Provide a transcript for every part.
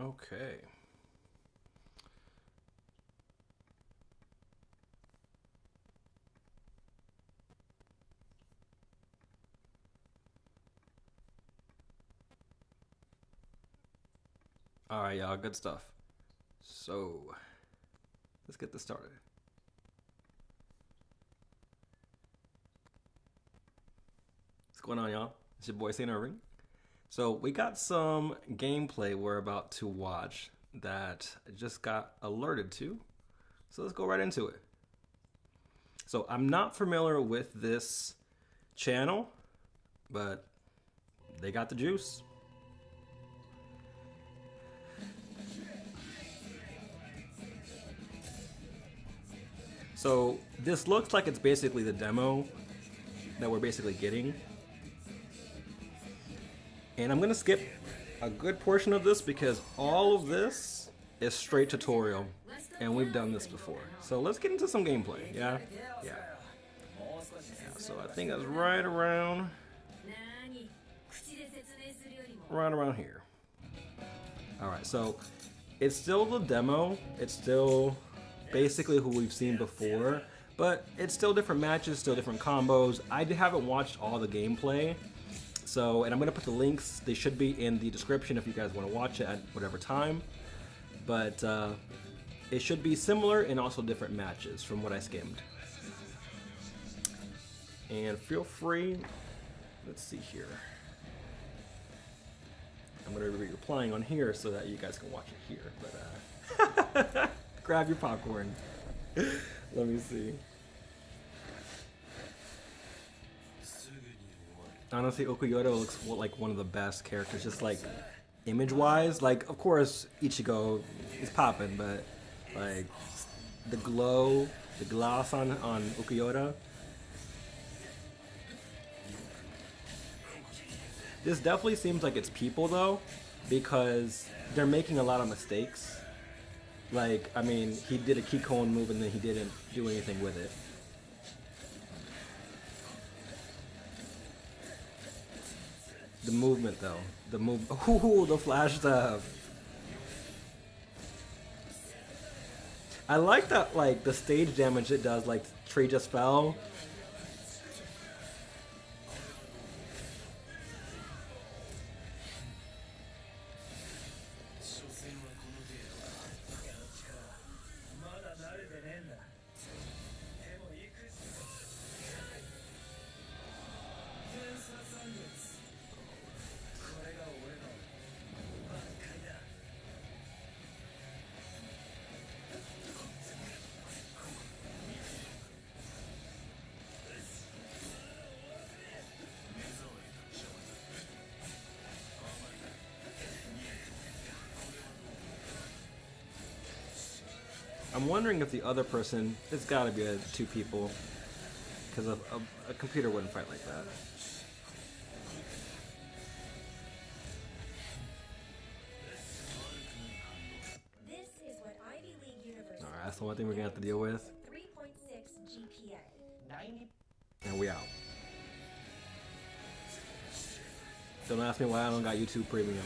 Okay. All right, y'all. Good stuff. So, let's get this started. What's going on, y'all? It's your boy Saint Irving. So we got some gameplay we're about to watch that I just got alerted to. So let's go right into it. So I'm not familiar with this channel, but they got the juice. So this looks like it's basically the demo that we're basically getting. And I'm gonna skip a good portion of this because all of this is straight tutorial and we've done this before. So let's get into some gameplay, yeah? Yeah. So I think that's right around here. Alright, so it's still the demo, it's still basically who we've seen before, but it's still different matches, still different combos. I haven't watched all the gameplay. So, and I'm going to put the links, they should be in the description if you guys want to watch it at whatever time. But it should be similar and also different matches from what I skimmed. And feel free, let's see here. I'm going to be replying on here so that you guys can watch it here. But grab your popcorn. Let me see. Honestly, Okuyoto looks like one of the best characters, just like image-wise. Like, of course, Ichigo is popping, but like the gloss on Okuyoto. This definitely seems like it's people though, because they're making a lot of mistakes. Like, I mean, he did a Kikon move and then he didn't do anything with it. The movement though, ooh, the flash stuff. I like that, like the stage damage it does, like tree just fell. I'm wondering if the other person, it's gotta be two people, because a computer wouldn't fight like that. Alright, that's the one thing we're gonna have to deal with. 3.6 GPA. And we out. Don't ask me why I don't got YouTube Premium.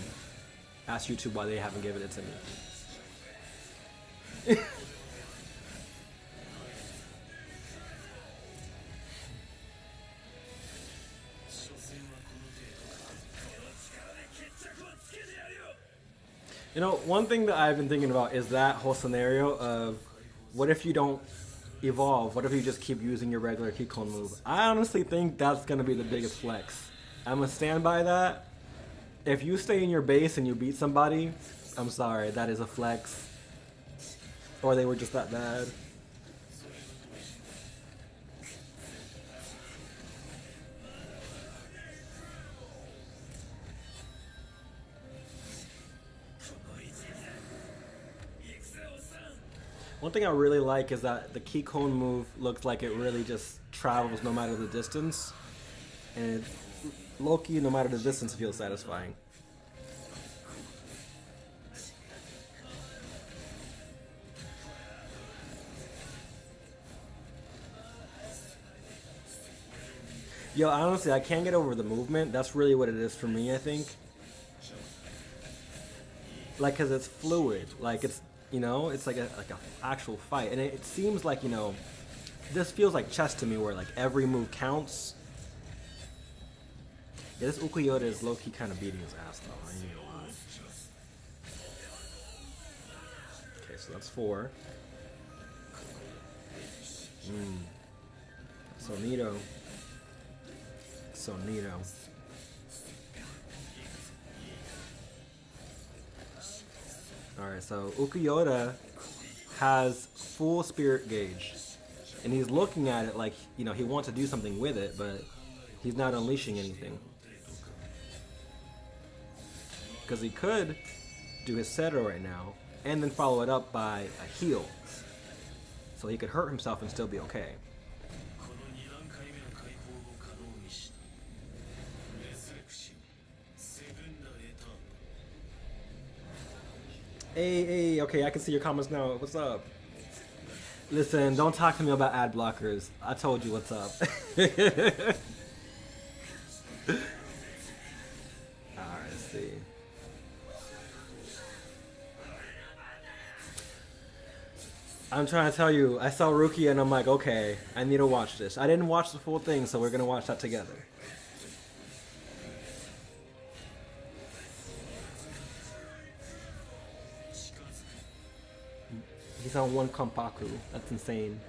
Ask YouTube why they haven't given it to me. You know, one thing that I've been thinking about is that whole scenario of what if you don't evolve? What if you just keep using your regular Kikon move? I honestly think that's going to be the biggest flex. I'm going to stand by that. If you stay in your base and you beat somebody, I'm sorry, that is a flex. Or they were just that bad. One thing I really like is that the Kikon move looks like it really just travels no matter the distance. And Loki, no matter the distance, feels satisfying. Yo, honestly, I can't get over the movement. That's really what it is for me, I think. like, cause it's fluid, like it's, you know, it's like a actual fight, and it seems like, you know, this feels like chess to me, where like every move counts. Yeah, this Ukiyoda is low-key kind of beating his ass though. I ain't gonna lie. Okay, so that's 4. So neato. So neato. Alright, so Ukiyoda has full spirit gauge. And he's looking at it like, you know, he wants to do something with it, but he's not unleashing anything. Because he could do his Seto right now, and then follow it up by a heal. So he could hurt himself and still be okay. Hey, okay, I can see your comments now. What's up? Listen, don't talk to me about ad blockers. I told you what's up. Alright, let's see. I'm trying to tell you, I saw Rukia and I'm like, okay, I need to watch this. I didn't watch the full thing, so we're gonna watch that together. He's on 1 Kompaku. That's insane.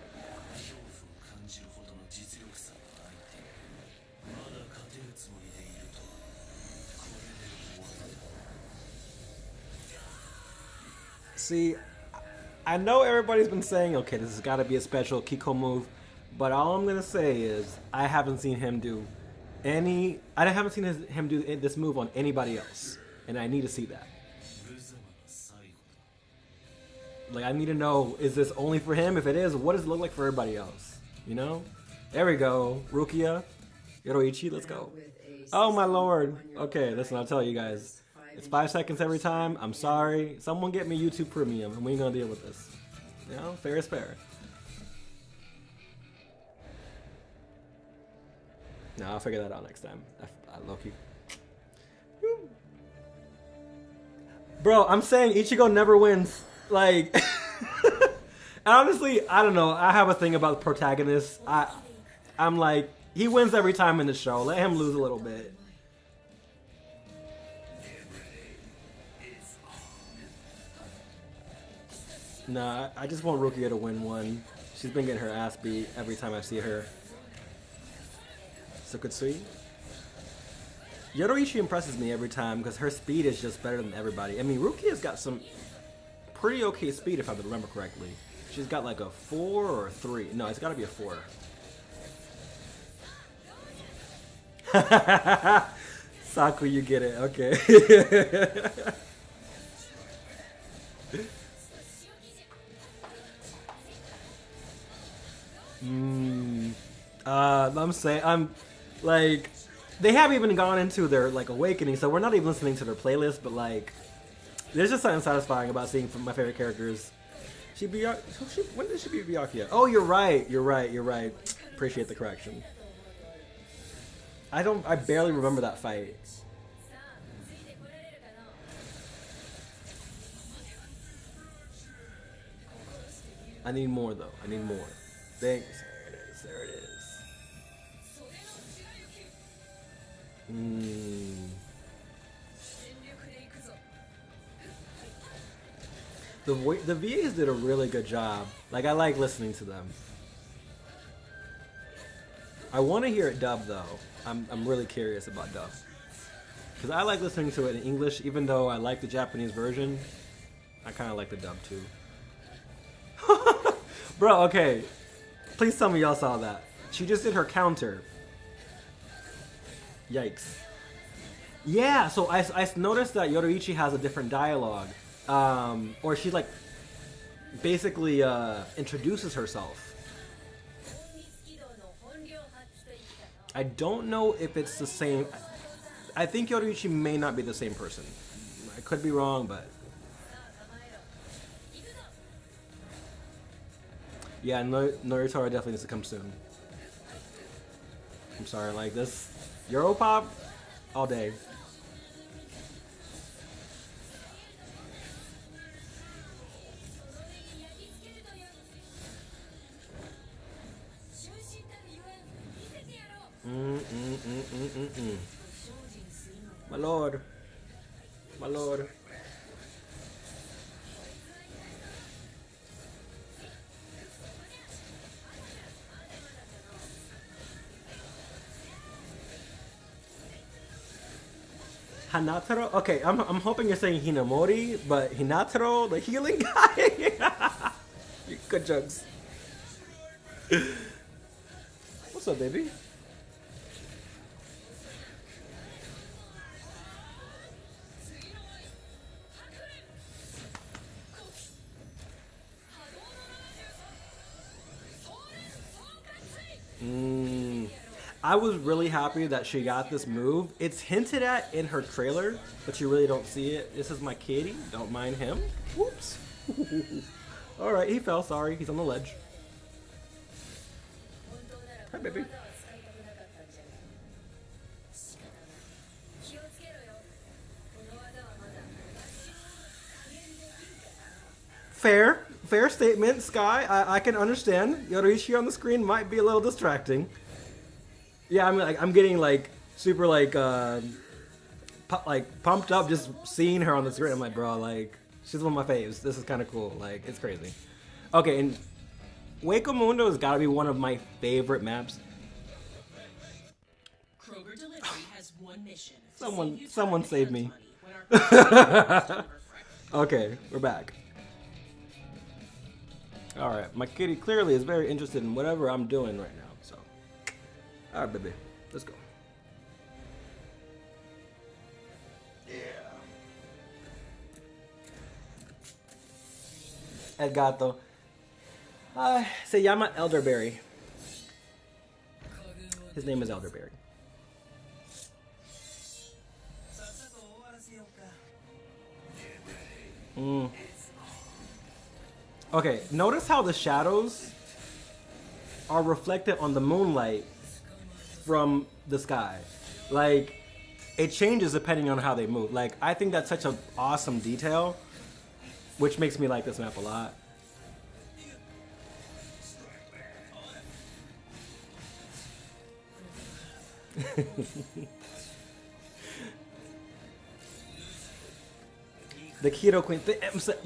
See, I know everybody's been saying, okay, this has got to be a special Kiko move, but all I'm gonna say is I haven't seen him do any. I haven't seen him do this move on anybody else, and I need to see that. Like, I need to know, is this only for him? If it is, what does it look like for everybody else? You know? There we go. Rukia. Yoroichi, let's go. Oh, my lord. Okay, listen, I'll tell you guys. It's 5 seconds every time. I'm sorry. Someone get me YouTube Premium, and we ain't gonna deal with this. You know? Fair is fair. No, I'll figure that out next time. I low-key. Bro, I'm saying Ichigo never wins. Like, honestly, I don't know. I have a thing about protagonists. I'm like, he wins every time in the show. Let him lose a little bit. Nah, I just want Rukia to win one. She's been getting her ass beat every time I see her. Sukutsui. Yoroichi impresses me every time because her speed is just better than everybody. I mean, Rukia's got some pretty okay speed, if I remember correctly. She's got like a 4 or a 3. No, it's got to be a 4. Saku, you get it. Okay. I'm like, they haven't even gone into their like awakening, so we're not even listening to their playlist, but like, there's just something satisfying about seeing my favorite characters. When did she be Byakuya? Oh, you're right. Appreciate the correction. I barely remember that fight. I need more though. I need more. Thanks. There it is. The VAs did a really good job. Like, I like listening to them. I want to hear it dubbed though. I'm really curious about dub. Because I like listening to it in English, even though I like the Japanese version. I kind of like the dub too. Bro, okay. Please tell me y'all saw that. She just did her counter. Yikes. Yeah, so I noticed that Yoroichi has a different dialogue. Or she like basically introduces herself. I don't know if it's the same. I think Yoroichi may not be the same person. I could be wrong, but yeah, Noritara definitely needs to come soon. I'm sorry, like this Europop all day. My lord. My lord. Hinataro? Okay, I'm hoping you're saying Hinamori, but Hinataro, the healing guy? Good jokes. What's up, baby? I was really happy that she got this move. It's hinted at in her trailer, but you really don't see it. This is my kitty. Don't mind him. Whoops. Alright, he fell. Sorry. He's on the ledge. Hi, baby. Fair. Fair statement, Sky. I can understand. Yoriichi on the screen might be a little distracting. Yeah, I'm getting like super like pumped up just seeing her on the screen. I'm like, bro, like she's one of my faves. This is kind of cool. Like it's crazy. Okay, and Hueco Mundo has got to be one of my favorite maps. Kroger Delivery has one mission. Someone save me. Okay, we're back. All right, my kitty clearly is very interested in whatever I'm doing right now. So. All right, baby, let's go. Yeah. El gato. Se llama Elderberry. His name is Elderberry. Okay, notice how the shadows are reflected on the moonlight from the sky. Like, it changes depending on how they move. Like, I think that's such an awesome detail, which makes me like this map a lot. The keto queen.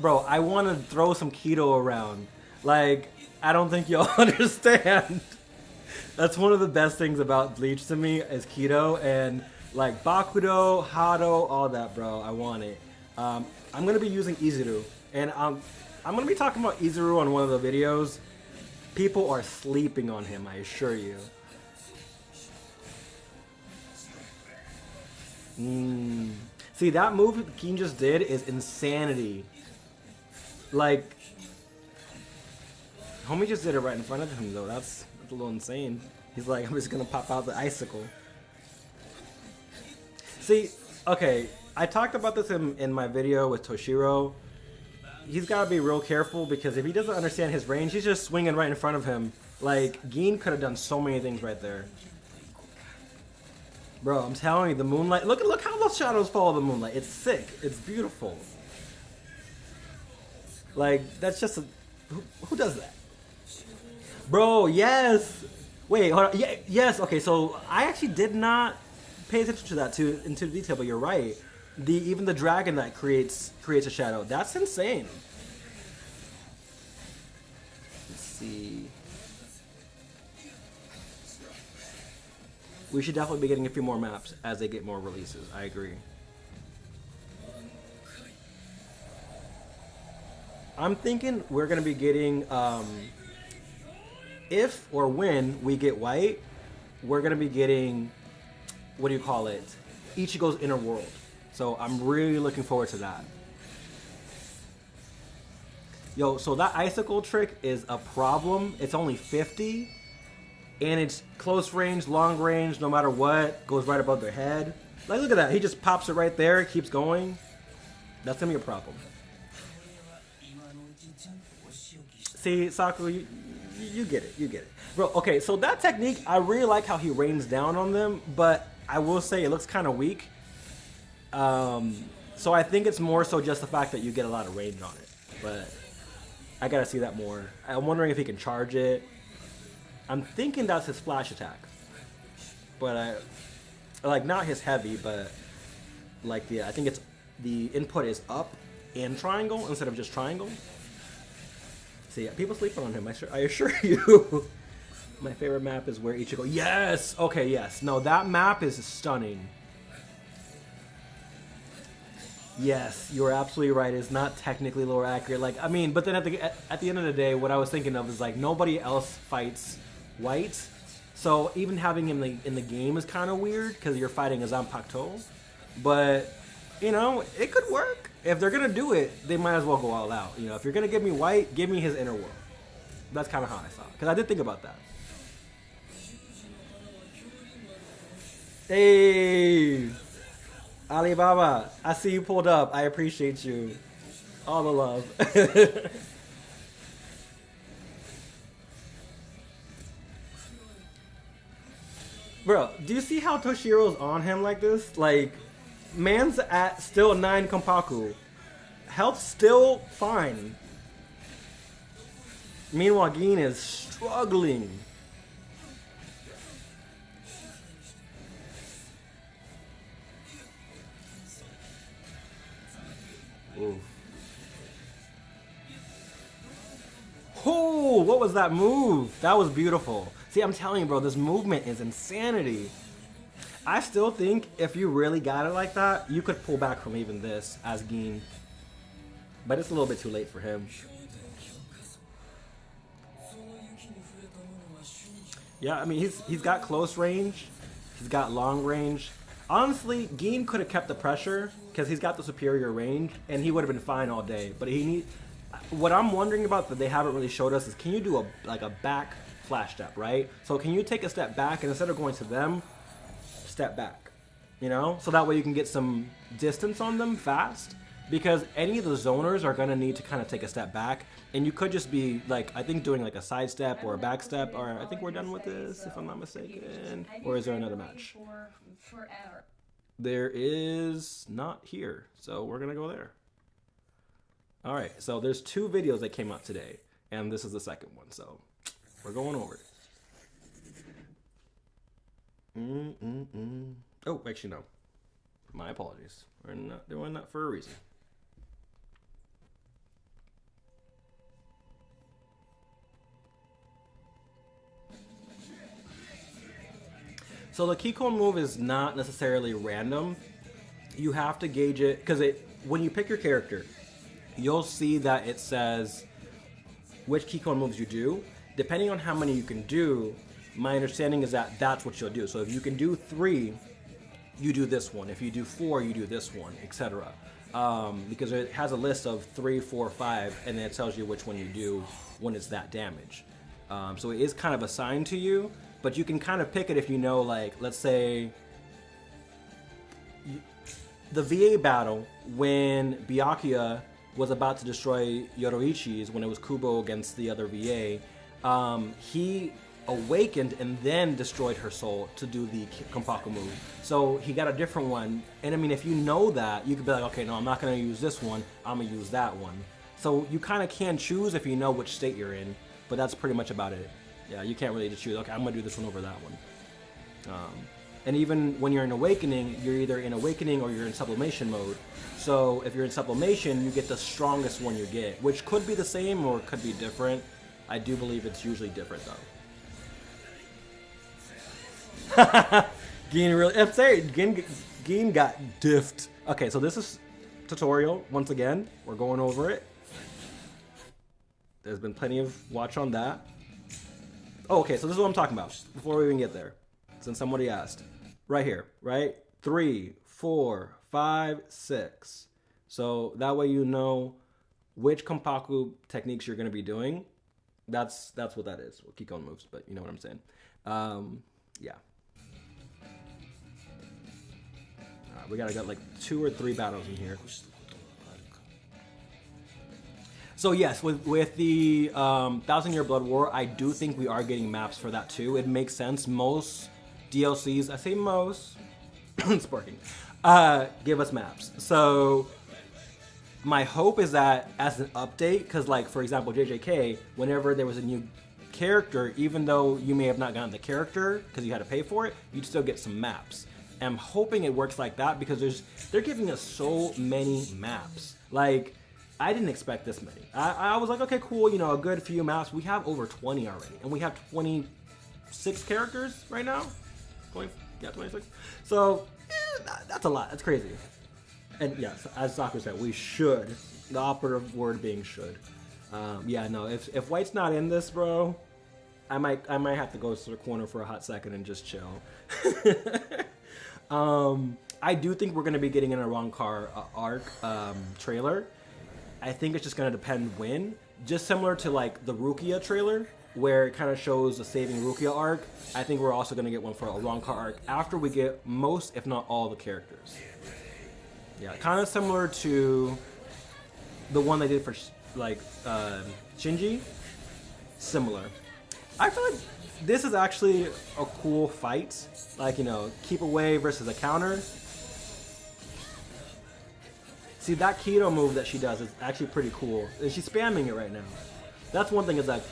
Bro, I want to throw some keto around. Like, I don't think y'all understand. That's one of the best things about Bleach to me is keto and like Bakudo, Hado, all that, bro. I want it. I'm gonna be using Izuru, and I'm gonna be talking about Izuru on one of the videos. People are sleeping on him, I assure you. See, that move Keen just did is insanity. Like, homie just did it right in front of him, though. That's a little insane. He's like, I'm just gonna pop out the icicle. See, okay, I talked about this in my video with Toshiro. He's gotta be real careful because if he doesn't understand his range, he's just swinging right in front of him. Like, Gin could have done so many things right there. Bro, I'm telling you, the moonlight. Look how those shadows follow the moonlight. It's sick. It's beautiful. Like, that's just a... Who does that? Bro, yes! Wait, hold on. Yeah, yes, okay, so I actually did not pay attention to that into detail, but you're right. Even the dragon that creates a shadow. That's insane. Let's see. We should definitely be getting a few more maps as they get more releases. I agree. I'm thinking we're going to be getting, if or when we get white, we're going to be getting, what do you call it? Ichigo's Inner World. So I'm really looking forward to that. Yo, so that icicle trick is a problem. It's only 50. And it's close range, long range, no matter what, goes right above their head. Like, look at that. He just pops it right there, keeps going. That's going to be a problem. See, Saku, you get it. You get it. Bro, okay, so that technique, I really like how he rains down on them, but I will say it looks kind of weak. So I think it's more so just the fact that you get a lot of range on it. But I got to see that more. I'm wondering if he can charge it. I'm thinking that's his flash attack. but like not his heavy, but like I think it's the input is up and triangle instead of just triangle. See, people sleep on him. I assure you. My favorite map is where Ichigo. Yes. Okay. Yes. No, that map is stunning. Yes, you're absolutely right. It's not technically lore accurate. Like, I mean, but then at the end of the day, what I was thinking of is like nobody else fights white, so even having him in the game is kind of weird because you're fighting a Zanpakuto. But you know, it could work if they're gonna do it. They might as well go all out. You know, if you're gonna give me white, give me his inner world. That's kind of how I saw it because I did think about that. Hey. Alibaba, I see you pulled up. I appreciate you. All the love. Bro, do you see how Toshiro's on him like this? Like, man's at still 9 Kompaku. Health still fine. Meanwhile, Gin is struggling. Ooh. Oh, what was that move? That was beautiful. See, I'm telling you, bro, this movement is insanity. I still think if you really got it like that, you could pull back from even this as Gin. But it's a little bit too late for him. Yeah, I mean, he's got close range. He's got long range. Honestly, Gin could have kept the pressure because he's got the superior range, and he would have been fine all day. But what I'm wondering about that they haven't really showed us is, can you do a back flash step, right? So can you take a step back and instead of going to them, step back, you know? So that way you can get some distance on them fast, because any of the zoners are gonna need to kind of take a step back, and you could just be like, I think doing like a side step or a back step, or I think we're done with this if I'm not mistaken. Or is there another match? There is not here, so we're gonna go there. All right, so there's 2 videos that came out today, and this is the second one, so we're going over it. Oh, actually no. My apologies. We're not doing that for a reason. So the Keycone move is not necessarily random. You have to gauge it, because when you pick your character, you'll see that it says which Keycone moves you do. Depending on how many you can do, my understanding is that that's what you'll do. So if you can do 3, you do this one. If you do 4, you do this one, etc. Because it has a list of 3, 4, 5, and then it tells you which one you do when it's that damage. So it is kind of assigned to you, but you can kind of pick it if you know, like, let's say the VA battle when Byakuya was about to destroy Yoroichi's, when it was Kubo against the other VA, he awakened and then destroyed her soul to do the Kompaku move. So he got a different one, and I mean, if you know that, you could be like, okay, no, I'm not going to use this one, I'm going to use that one. So you kind of can choose if you know which state you're in, but that's pretty much about it. Yeah, you can't really just choose, okay, I'm going to do this one over that one. And even when you're in Awakening, you're either in Awakening or you're in Sublimation mode. So if you're in Sublimation, you get the strongest one you get, which could be the same or could be different. I do believe it's usually different though. Gin really, I'm sorry, Gin got diffed. Okay, so this is tutorial. Once again, we're going over it. There's been plenty of watch on that. Oh, okay, so this is what I'm talking about before we even get there, since somebody asked. Right here, right? 3, 4, 5, 6. So that way you know which Kompaku techniques you're going to be doing. That's what that is. Well, Keycone moves, but you know what I'm saying. Yeah. We gotta get like 2 or 3 battles in here. So yes, with the 1000-Year Blood War, I do think we are getting maps for that too. It makes sense. Most DLCs, I say most, sparking, give us maps. So my hope is that as an update, because like for example JJK, whenever there was a new character, even though you may have not gotten the character because you had to pay for it, you'd still get some maps. And I'm hoping it works like that because they're giving us so many maps. Like, I didn't expect this many. I was like, okay, cool, you know, a good few maps. We have over 20 already, and we have 26 characters right now. 26. So, that's a lot. That's crazy. And yes, as Sakura said, we should. The operative word being should. Yeah, no, if White's not in this, bro, I might have to go to the corner for a hot second and just chill. I do think we're going to be getting an Arrancar arc trailer. I think it's just going to depend when. Just similar to like the Rukia trailer, where it kind of shows the Saving Rukia arc. I think we're also going to get one for Arrancar arc after we get most, if not all, the characters. Yeah, kind of similar to the one they did for like Shinji. Similar. I feel like this is actually a cool fight. Like, you know, keep away versus a counter. See, that keto move that she does is actually pretty cool. And she's spamming it right now. That's one thing is like,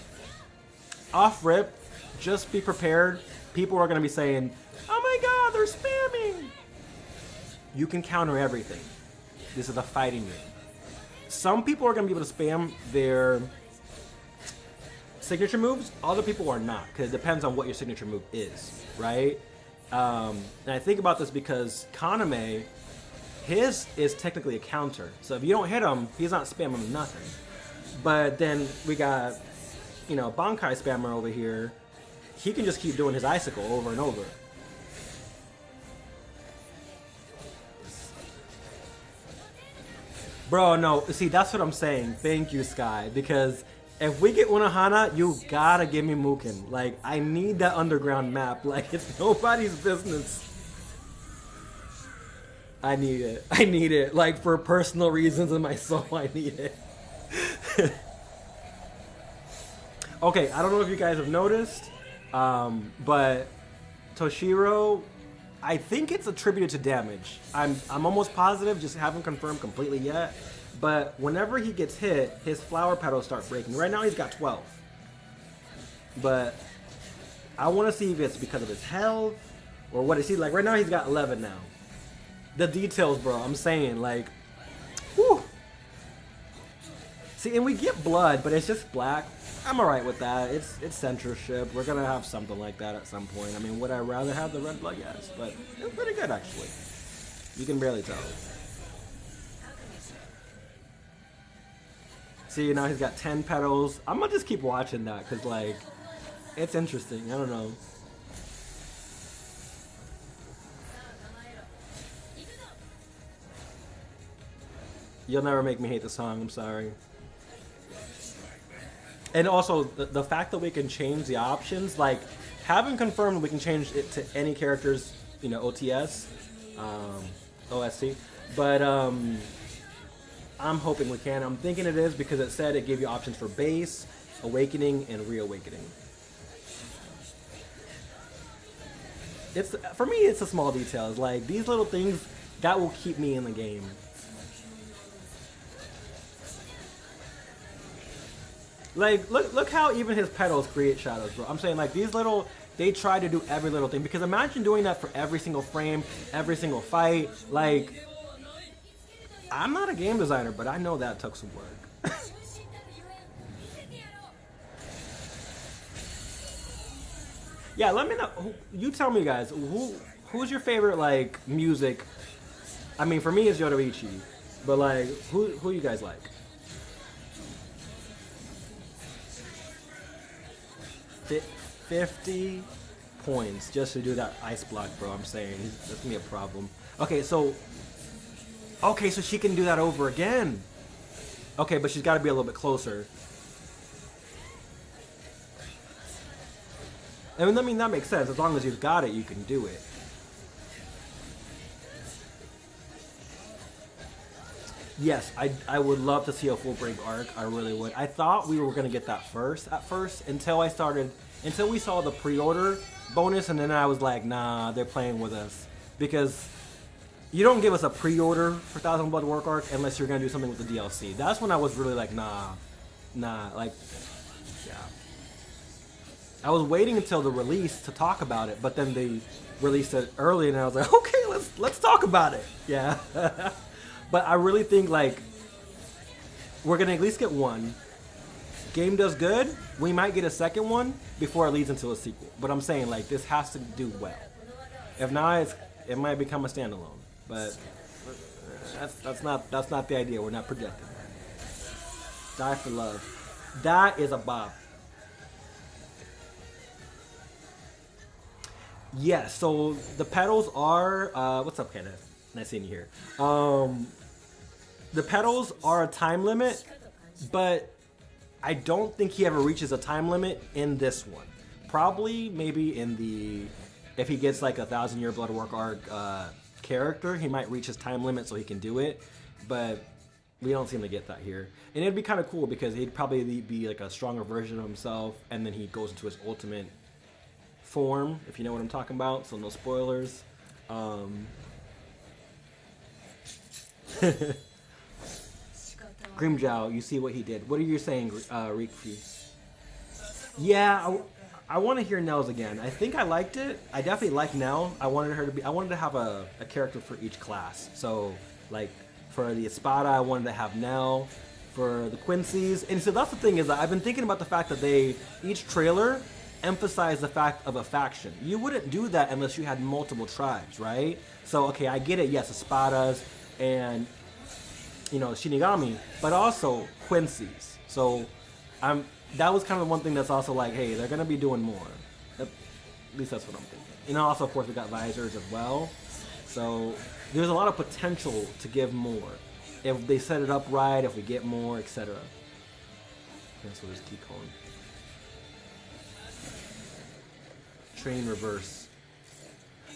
off rip, just be prepared. People are going to be saying, oh my god, they're spamming. You can counter everything. This is a fighting game. Some people are going to be able to spam their signature moves. Other people are not, because it depends on what your signature move is, right? And I think about this because Kaname, his is technically a counter. So if you don't hit him, he's not spamming nothing. But then we got, you know, Bankai spammer over here. He can just keep doing his icicle over and over. Bro, no, see, that's what I'm saying. Thank you, Sky, because if we get Unohana, you gotta give me Mukin. Like, I need that underground map. Like, it's nobody's business. I need it. I need it. Like, for personal reasons in my soul, I need it. Okay, I don't know if you guys have noticed, but Toshiro, I think it's attributed to damage. I'm almost positive, just haven't confirmed completely yet. But whenever he gets hit, his flower petals start breaking. Right now he's got 12. But I want to see if it's because of his health or what is he like. Right now he's got 11 now. The details, bro. I'm saying, like, whew. See, and we get blood, but it's just black. I'm alright with that. It's censorship. We're gonna have something like that at some point. I mean, would I rather have the red blood? Yes, but it's pretty good actually. You can barely tell. See, now he's got 10 petals. I'm gonna just keep watching that because, like, it's interesting. I don't know. You'll never make me hate the song. I'm sorry. And also, the fact that we can change the options, like, haven't confirmed we can change it to any characters, you know, OTS, OST, but I'm hoping we can. I'm thinking it is because it said it gave you options for base, awakening, and reawakening. It's, for me, it's the small details, like, these little things that will keep me in the game. Like, look how even his petals create shadows, bro. I'm saying, like, these little, they try to do every little thing. Because imagine doing that for every single frame, every single fight. Like, I'm not a game designer, but I know that took some work. Yeah, let me know. You tell me, guys, who's your favorite, like, music? I mean, for me, it's Yoruichi. But, like, who you guys like? 50 points just to do that ice block, bro. I'm saying that's gonna be a problem. Okay, so she can do that over again. Okay, but she's got to be a little bit closer. I mean, that makes sense. As long as you've got it, you can do it. Yes, I would love to see a full break arc. I really would. I thought we were gonna get that at first until we saw the pre-order bonus, and then I was like, nah, they're playing with us because you don't give us a pre-order for 1000 Blood Work arc unless you're gonna do something with the DLC. That's when I was really like, nah, like, yeah. I was waiting until the release to talk about it, but then they released it early, and I was like, okay, let's talk about it. Yeah. But I really think like we're gonna at least get one. Game does good, we might get a second one before it leads into a sequel. But I'm saying like this has to do well. If not, it might become a standalone. But that's not the idea. We're not projecting. Die for Love. That is a bop. Yeah, so the pedals are what's up, Kenneth? Nice seeing you here. The pedals are a time limit, but I don't think he ever reaches a time limit in this one. Probably maybe in the if he gets like a 1,000-year Blood Work arc character, he might reach his time limit so he can do it, but we don't seem to get that here. And it'd be kind of cool because he'd probably be like a stronger version of himself, and then he goes into his ultimate form, if you know what I'm talking about, so no spoilers. Grimjow, you see what he did. What are you saying, Rikfi? Yeah, I want to hear Nell's again. I think I liked it. I definitely like Nell. I wanted to have a character for each class. So, like, for the Espada, I wanted to have Nell. For the Quincy's, and so that's the thing is that I've been thinking about the fact that each trailer emphasized the fact of a faction. You wouldn't do that unless you had multiple tribes, right? So, okay, I get it. Yes, Espadas and Shinigami, but also Quincy's. So that was kind of one thing that's also like, hey, they're gonna be doing more. At least that's what I'm thinking. And also, of course, we got visors as well. So there's a lot of potential to give more if they set it up right. If we get more, etc. That's what this key calling. Train reverse.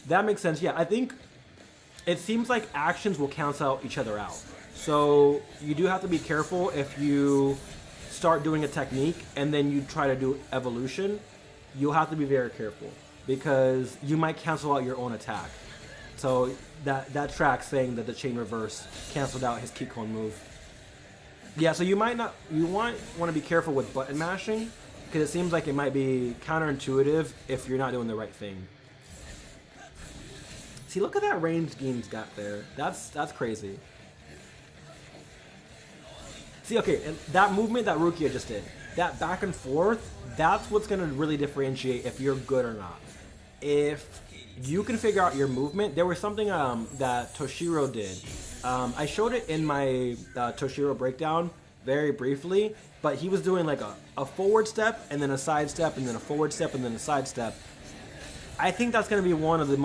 That makes sense. Yeah, I think it seems like actions will cancel each other out. So you do have to be careful if you start doing a technique and then you try to do evolution. You'll have to be very careful because you might cancel out your own attack. So that track saying that the chain reverse canceled out his Kikon move. Yeah, so you want to be careful with button mashing because it seems like it might be counterintuitive if you're not doing the right thing. See, look at that range Gein's got there. That's crazy. See, okay, and that movement that Rukia just did, that back and forth, that's what's going to really differentiate if you're good or not. If you can figure out your movement, there was something that Toshiro did. I showed it in my Toshiro breakdown very briefly, but he was doing like a forward step and then a side step and then a forward step and then a side step. I think that's going to be one of the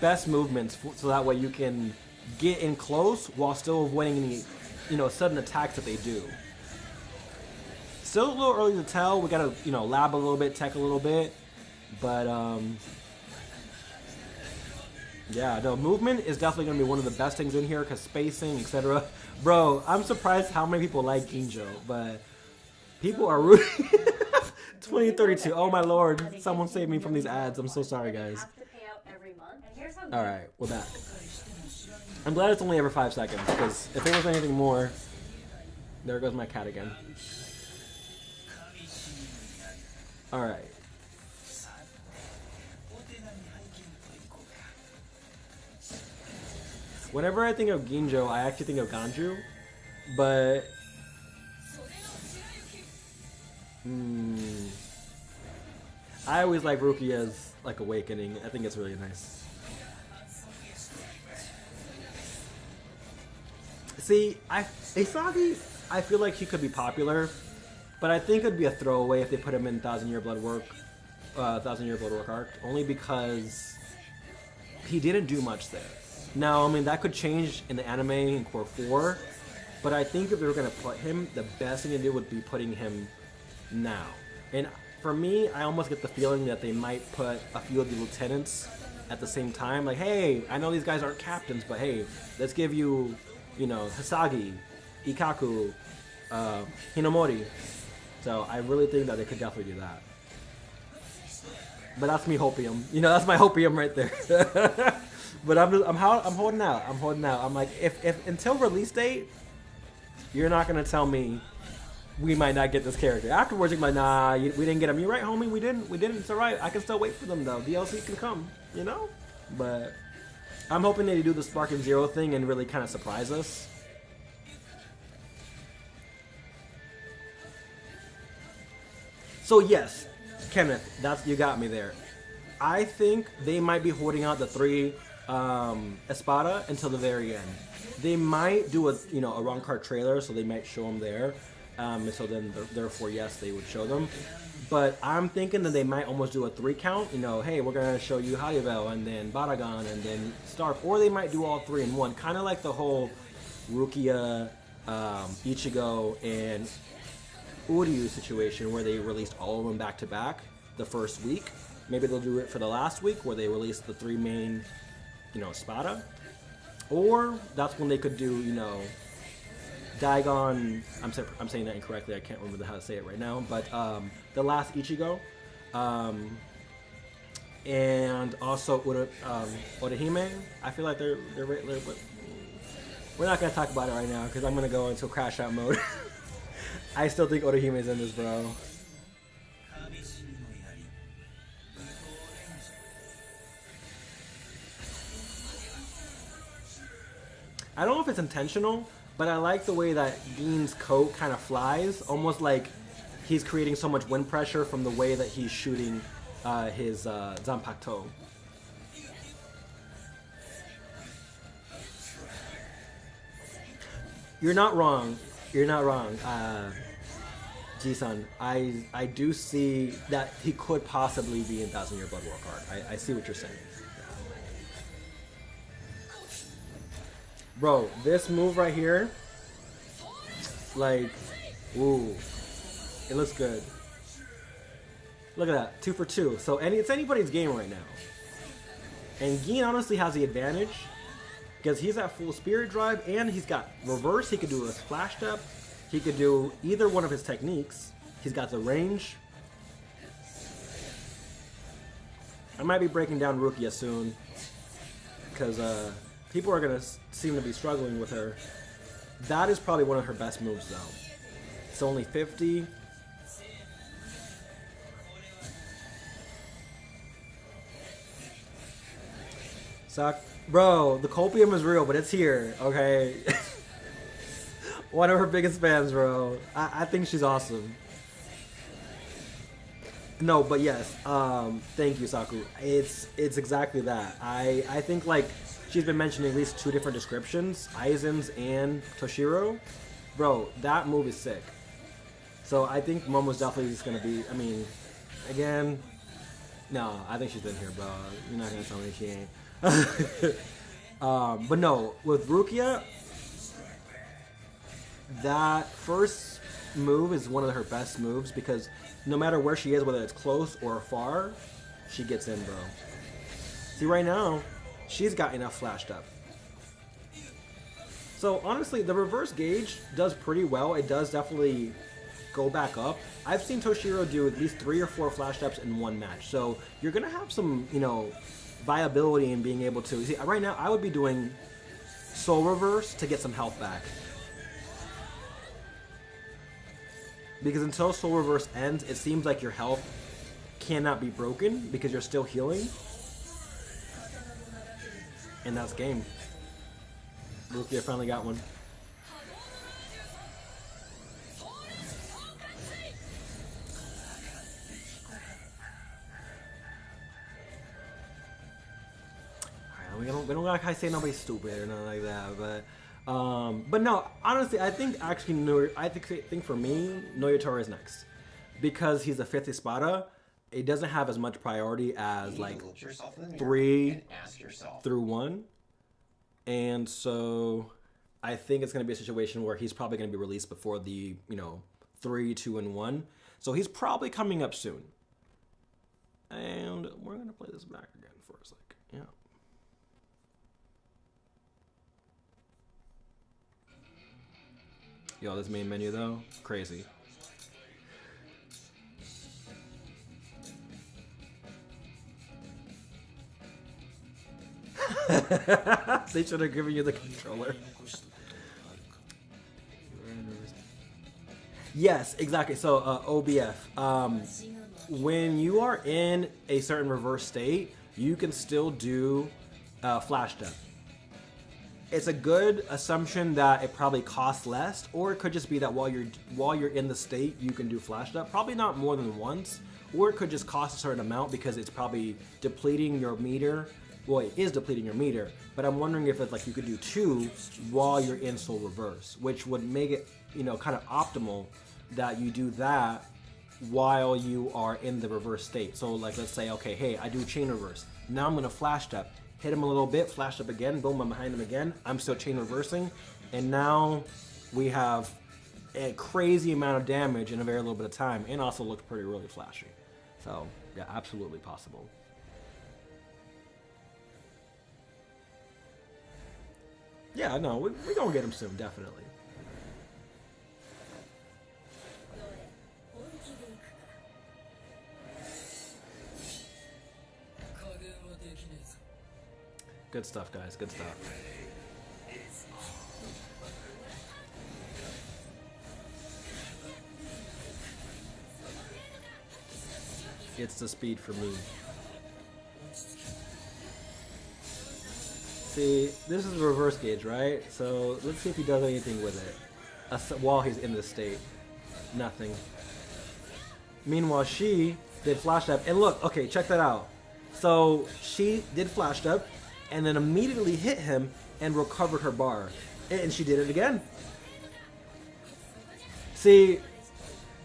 best movements so that way you can get in close while still avoiding any sudden attacks that they do. Still a little early to tell. We gotta lab a little bit, tech a little bit, but yeah, the movement is definitely gonna be one of the best things in here because spacing, etc. Bro, I'm surprised how many people like Ginjo, but people are rooting. 2032. Oh my lord! Someone save me from these ads. I'm so sorry, guys. All right, we're back. I'm glad it's only every 5 seconds, because if it was anything more, there goes my cat again. Alright. Whenever I think of Ginjo, I actually think of Ganju, but... I always like Rukia's awakening. I think it's really nice. See, Isagi, I feel like he could be popular, but I think it'd be a throwaway if they put him in 1,000-year Blood Work, 1,000-year Blood Work arc, only because he didn't do much there. Now, I mean, that could change in the anime in Core 4, but I think if they were going to put him, the best thing to do would be putting him now. And for me, I almost get the feeling that they might put a few of the lieutenants at the same time. Like, hey, I know these guys aren't captains, but hey, let's give you... Hisagi, Ikaku, Hinomori. So I really think that they could definitely do that. But that's me hopium. That's my hopium right there. But I'm holding out. I'm like, if until release date, you're not gonna tell me we might not get this character. Afterwards, you're like, nah, we didn't get him. You're right, homie. We didn't. It's all right. I can still wait for them though. DLC can come, you know. But I'm hoping they do the Spark and Zero thing and really kind of surprise us. So yes, Kenneth, you got me there. I think they might be holding out the 3 Espada until the very end. They might do a wrong card trailer, so they might show them there. And so then, therefore, yes, they would show them. But I'm thinking that they might almost do a 3 count. You know, hey, we're gonna show you Haribel and then Baragon and then Stark, or they might do all 3 in one, kind of like the whole Rukia, Ichigo, and Uryu situation where they released all of them back to back the first week. Maybe they'll do it for the last week where they release the 3 main, Espada. Or that's when they could do, Daigon. I'm saying that incorrectly. I can't remember how to say it right now. But the last Ichigo, and also Orihime. I feel like they're but we're not gonna talk about it right now because I'm gonna go into crash out mode. I still think Orihime's in this, bro. I don't know if it's intentional, but I like the way that Gin's coat kind of flies, almost like he's creating so much wind pressure from the way that he's shooting his Zanpakuto. You're not wrong. You're not wrong, Ji-san. I do see that he could possibly be in 1,000 Year Blood War card. I see what you're saying. Bro, this move right here, like, ooh, it looks good. Look at that, 2 for 2. So it's anybody's game right now. And Gin honestly has the advantage because he's at full spirit drive and he's got reverse. He could do a splash step. He could do either one of his techniques. He's got the range. I might be breaking down Rukia soon because people are going to seem to be struggling with her. That is probably one of her best moves, though. It's only 50. Bro, the copium is real, but it's here, okay? One of her biggest fans, bro. I think she's awesome. No, but yes, thank you, Saku. It's exactly that. I think, like, she's been mentioning at least 2 different descriptions, Aizen's and Toshiro. Bro, that move is sick. So I think Momo's definitely just going to be, I mean, again, no, I think she's in here, bro. You're not going to tell me she ain't. But no, with Rukia, that first move is one of her best moves because no matter where she is, whether it's close or far, she gets in, bro. See, right now, she's got enough flashed up. So honestly, the reverse gauge does pretty well. It does definitely go back up. I've seen Toshiro do at least 3 or 4 flash steps in one match. So you're gonna have some, viability in being able to. See, right now I would be doing soul reverse to get some health back. Because until soul reverse ends, it seems like your health cannot be broken because you're still healing. And that's game. Rukia finally got one. We don't gotta say nobody's stupid or nothing like that, but no, honestly, I think actually, I think for me, Noyotora is next because he's the 5th Espada. It doesn't have as much priority as like 3 through 1, and so I think it's gonna be a situation where he's probably gonna be released before the 3, 2, and 1. So he's probably coming up soon, and we're gonna play this back again for a sec. Yeah. Yo, this main menu though, crazy. They should have given you the controller. Yes, exactly. So OBF. When you are in a certain reverse state, you can still do flash step. It's a good assumption that it probably costs less, or it could just be that while you're in the state, you can do flash step. Probably not more than once, or it could just cost a certain amount because it's probably depleting your meter. Well, it is depleting your meter, but I'm wondering if it's like you could do 2 while you're in Soul Reverse, which would make it, you know, kind of optimal that you do that while you are in the reverse state. So like, let's say, okay, hey, I do chain reverse. Now I'm gonna flash step, hit him a little bit, flash step again, boom, I'm behind him again. I'm still chain reversing, and now we have a crazy amount of damage in a very little bit of time, and also looks pretty really flashy. So yeah, absolutely possible. Yeah, no, we're gonna get him soon, definitely. Good stuff, guys, good stuff. It's the speed for me. See, this is reverse gauge, right? So let's see if he does anything with it while he's in this state. Nothing. Meanwhile, she did flash step, and look, okay, check that out. So she did flash step, and then immediately hit him and recovered her bar, and she did it again. See,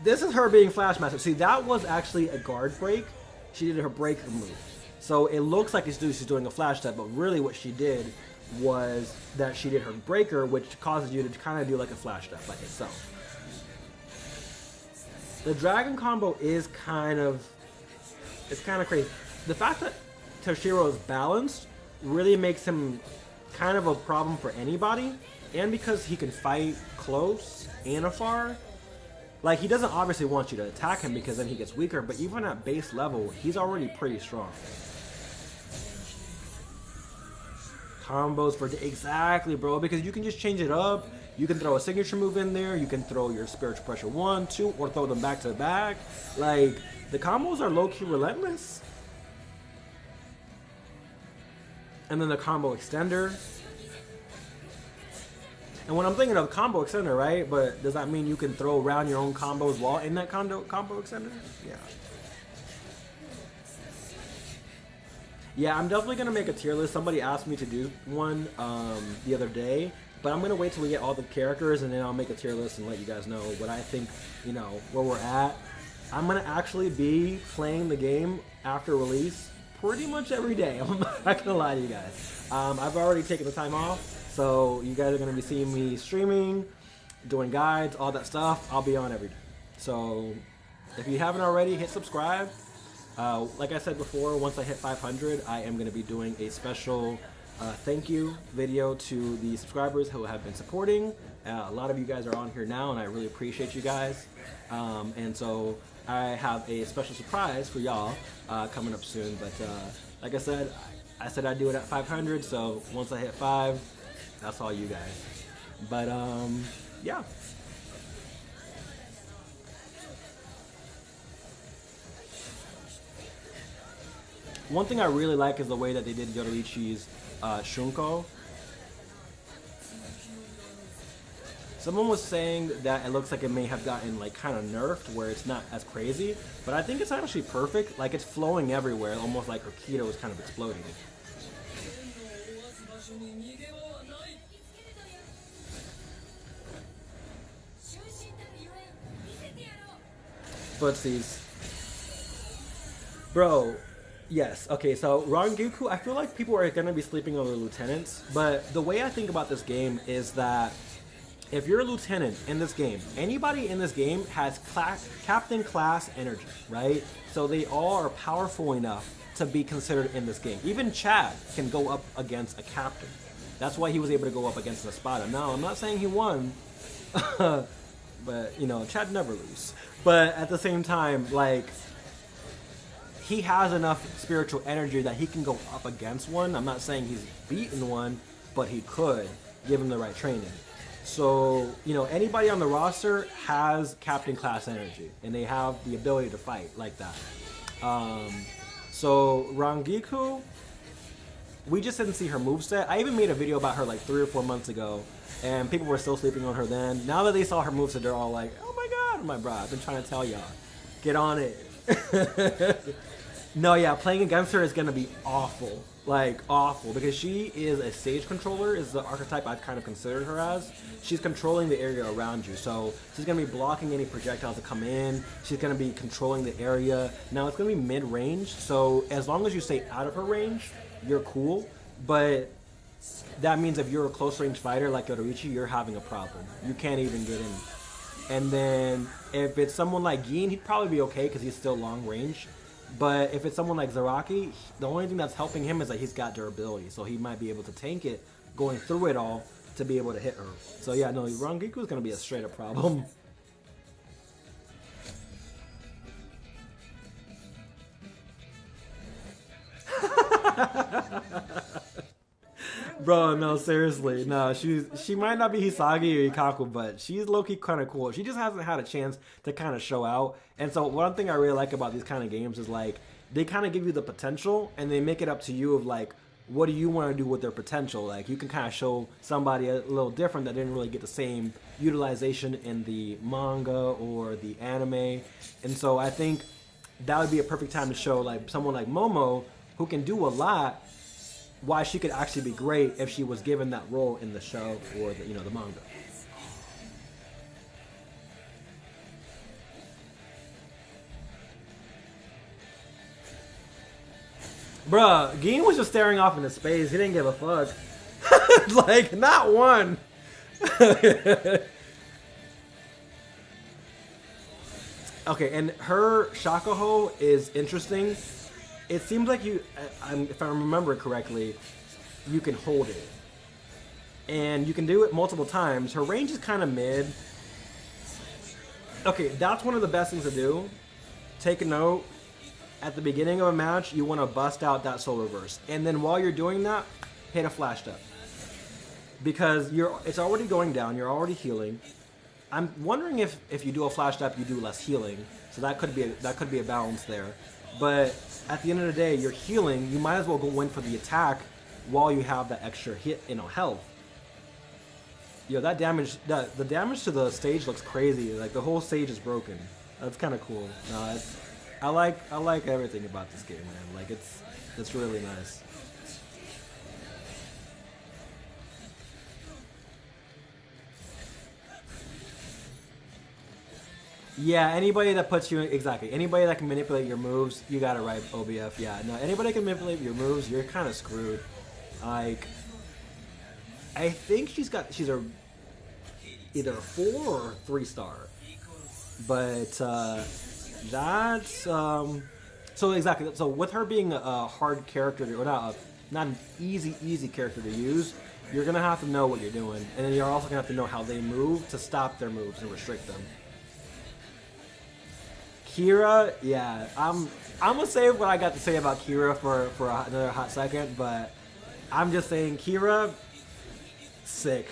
this is her being flash master. See, that was actually a guard break. She did her breaker move. So it looks like she's doing a flash step, but really what she did was that she did her breaker, which causes you to kind of do like a flash step like itself. The dragon combo is kind of crazy. The fact that Toshiro is balanced really makes him kind of a problem for anybody, and because he can fight close and afar. Like, he doesn't obviously want you to attack him because then he gets weaker, but even at base level, he's already pretty strong. Combos for exactly, bro, because you can just change it up. You can throw a signature move in there. You can throw your spiritual pressure 1, 2, or throw them back to back. Like, the combos are low-key relentless. And then the combo extender. And when I'm thinking of combo extender, right? But does that mean you can throw around your own combos while in that combo extender? Yeah. Yeah, I'm definitely going to make a tier list. Somebody asked me to do one the other day, but I'm going to wait till we get all the characters, and then I'll make a tier list and let you guys know what I think, you know, where we're at. I'm going to actually be playing the game after release pretty much every day. I'm not going to lie to you guys. I've already taken the time off, so you guys are going to be seeing me streaming, doing guides, all that stuff. I'll be on every day. So if you haven't already, hit subscribe. Like I said before, once I hit 500, I am going to be doing a special thank you video to the subscribers who have been supporting. A lot of you guys are on here now, and I really appreciate you guys. And so I have a special surprise for y'all coming up soon. But like I said I'd do it at 500, so once I hit 5, that's all you guys. But yeah. One thing I really like is the way that they did Yoruichi's Shunko. Someone was saying that it looks like it may have gotten like kind of nerfed where it's not as crazy, but I think it's actually perfect. Like, it's flowing everywhere, almost like her Keto is kind of exploding. Footsies. Bro. Yes, okay, so Rangiku, I feel like people are going to be sleeping on the lieutenants, but the way I think about this game is that if you're a lieutenant in this game, anybody in this game has captain class energy, right? So they all are powerful enough to be considered in this game. Even Chad can go up against a captain. That's why he was able to go up against an Espada. Now, I'm not saying he won, but, you know, Chad never loses. But at the same time, like, he has enough spiritual energy that he can go up against one. I'm not saying he's beaten one, but he could, give him the right training. So, you know, anybody on the roster has captain class energy, and they have the ability to fight like that. So Rangiku, we just didn't see her moveset. I even made a video about her like 3 or 4 months ago, and people were still sleeping on her then. Now that they saw her moveset, they're all like, oh my god, I'm like, bro, I've been trying to tell y'all. Get on it. No, yeah, playing against her is going to be awful. Like, awful. Because she is a stage controller, is the archetype I've kind of considered her as. She's controlling the area around you. So, she's going to be blocking any projectiles that come in. She's going to be controlling the area. Now, it's going to be mid-range. So, as long as you stay out of her range, you're cool. But that means if you're a close-range fighter like Yoruichi, you're having a problem. You can't even get in. And then, if it's someone like Gin, he'd probably be okay because he's still long-range. But if it's someone like Zaraki, the only thing that's helping him is that he's got durability. So he might be able to tank it going through it all to be able to hit her. So yeah, no, Rangiku is going to be a straight up problem. Bro, no, seriously. No, she might not be Hisagi or Ikaku, but she's low-key kind of cool. She just hasn't had a chance to kind of show out. And so one thing I really like about these kind of games is, like, they kind of give you the potential, and they make it up to you of, like, what do you want to do with their potential? Like, you can kind of show somebody a little different that didn't really get the same utilization in the manga or the anime. And so I think that would be a perfect time to show, like, someone like Momo, who can do a lot, why she could actually be great if she was given that role in the show or the, you know, the manga. Bruh, Gin was just staring off into space. He didn't give a fuck. Like, not one. Okay, and her Shakuho is interesting. It seems like you, if I remember correctly, you can hold it. And you can do it multiple times. Her range is kind of mid. Okay, that's one of the best things to do. Take a note. At the beginning of a match, you want to bust out that soul reverse. And then while you're doing that, hit a flash step. Because it's already going down, you're already healing. I'm wondering if you do a flash step, you do less healing. So that could be a balance there. But at the end of the day, you're healing. You might as well go in for the attack while you have that extra hit, health. Yo, that damage, the damage to the stage looks crazy. Like, the whole stage is broken. That's kind of cool. No, I like everything about this game, man. Like, it's really nice. Yeah, anybody that puts you in, exactly. Anybody that can manipulate your moves, you got it right, OBF. Yeah, no, anybody can manipulate your moves, you're kind of screwed. Like, I think she's either a 4 or 3 star. But that's so exactly. So with her being a hard character, or not an easy character to use, you're gonna have to know what you're doing, and then you're also gonna have to know how they move to stop their moves and restrict them. Kira, yeah, I'm gonna save what I got to say about Kira for another hot second, but I'm just saying Kira, sick.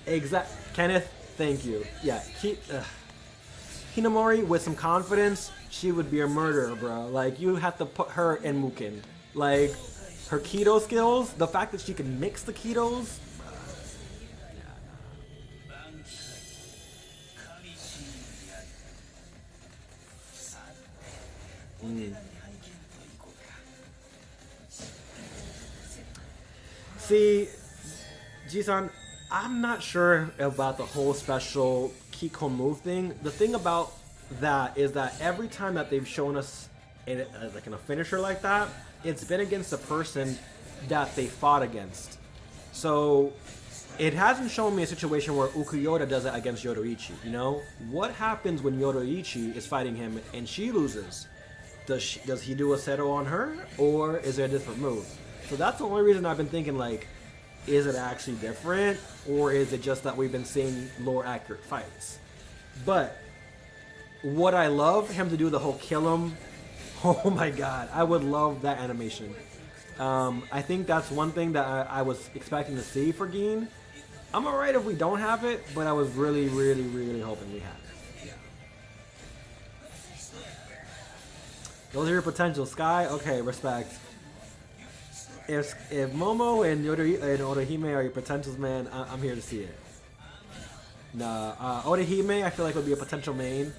Kenneth, thank you. Yeah, Hinamori with some confidence, she would be a murderer, bro. Like, you have to put her in Muken. Like, her keto skills, the fact that she can mix the ketos. See, Ji-san, I'm not sure about the whole special Kiko move thing. The thing about that is that every time that they've shown us in a finisher like that, it's been against the person that they fought against. So it hasn't shown me a situation where Ukuyoda does it against Yoruichi, you know? What happens when Yoruichi is fighting him and she loses? Does he do a Seto on her, or is there a different move? So that's the only reason I've been thinking, like, is it actually different, or is it just that we've been seeing lore accurate fights? But would I love him to do the whole kill him? Oh my god, I would love that animation. I think that's one thing that I was expecting to see for Geen. I'm alright if we don't have it, but I was really, really, really hoping we had it. Yeah. Those are your potentials, Sky. Okay, respect. If Momo and Orihime are your potentials, man, I'm here to see it. Nah, Orihime I feel like would be a potential main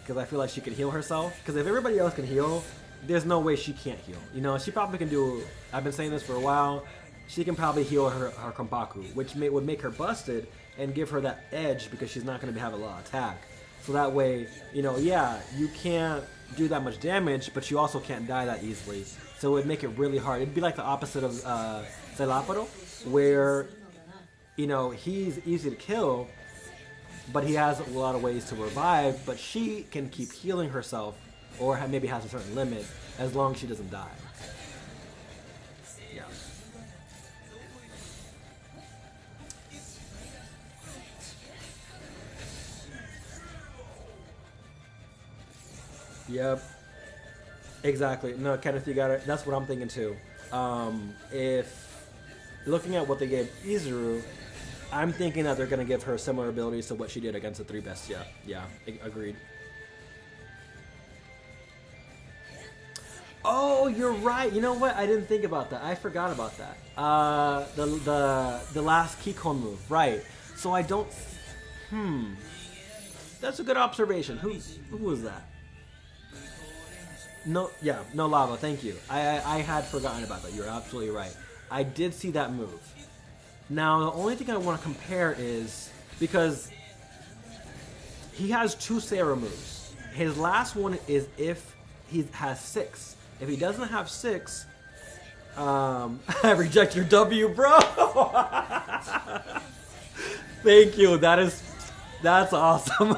because I feel like she could heal herself. Because if everybody else can heal, there's no way she can't heal. You know, she probably can do. I've been saying this for a while. She can probably heal her Kompaku, which would make her busted and give her that edge because she's not going to have a lot of attack. So that way, you know, yeah, you can't do that much damage, but you also can't die that easily. So it would make it really hard. It'd be like the opposite of Celaparo, where, you know, he's easy to kill, but he has a lot of ways to revive, but she can keep healing herself, or maybe has a certain limit, as long as she doesn't die. Yeah. Yep. Exactly. No, Kenneth, you got it. That's what I'm thinking too. If looking at what they gave Izuru, I'm thinking that they're going to give her similar abilities to what she did against the 3 best. Yeah, yeah, agreed. Oh, you're right. You know what? I didn't think about that. I forgot about that. The last Kikon move, right? So I don't. That's a good observation. Who was that? No, yeah, no lava. Thank you. I had forgotten about that. You're absolutely right. I did see that move. Now, the only thing I want to compare is because he has 2 Sarah moves. His last one is if he has 6. If he doesn't have 6, I reject your W, bro. Thank you. That's awesome.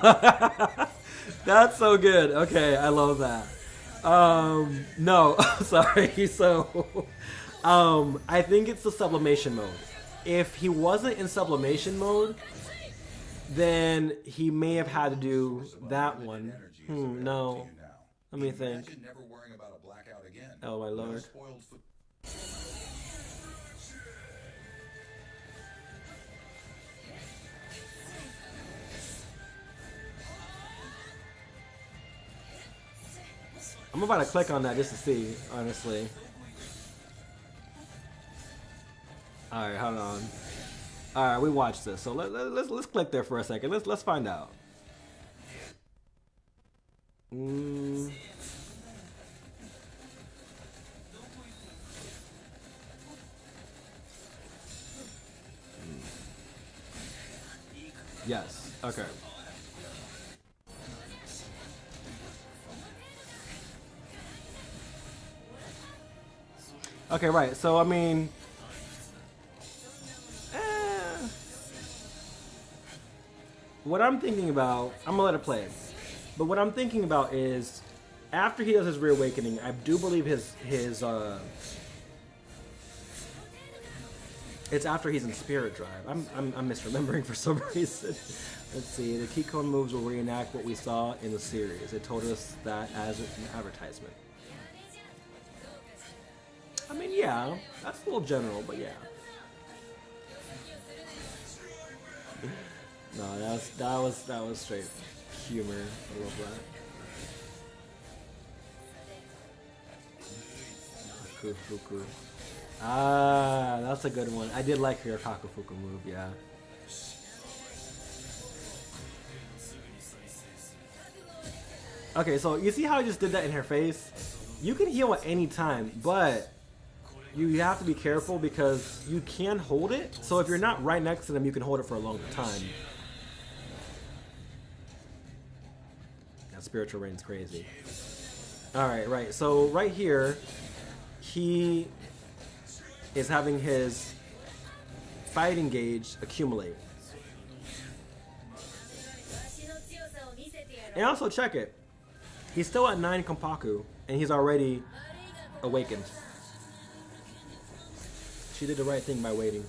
That's so good. Okay, I love that. No, sorry. So, I think it's the sublimation mode. If he wasn't in sublimation mode, then he may have had to do that one. No. Let me think. Oh my lord. I'm about to click on that just to see, honestly. Alright, hold on. Alright, we watched this. So let's click there for a second. Let's find out. Yes. Okay. Okay, right. So I mean, what I'm thinking about, I'm gonna let it play. But what I'm thinking about is, after he does his reawakening, I do believe his it's after he's in Spirit Drive. I'm misremembering for some reason. Let's see. The Kikon moves will reenact what we saw in the series. It told us that as an advertisement. I mean, yeah, that's a little general, but yeah. No, that was straight humor. I love that. Kakufuku. Ah, that's a good one. I did like your Kakufuku move, yeah. Okay, so you see how I just did that in her face? You can heal at any time, but you have to be careful because you can hold it. So if you're not right next to them, you can hold it for a longer time. That spiritual reign's crazy. Alright, right. So right here, he is having his fighting gauge accumulate. And also check it. He's still at 9 Kompaku, and he's already awakened. She did the right thing by waiting.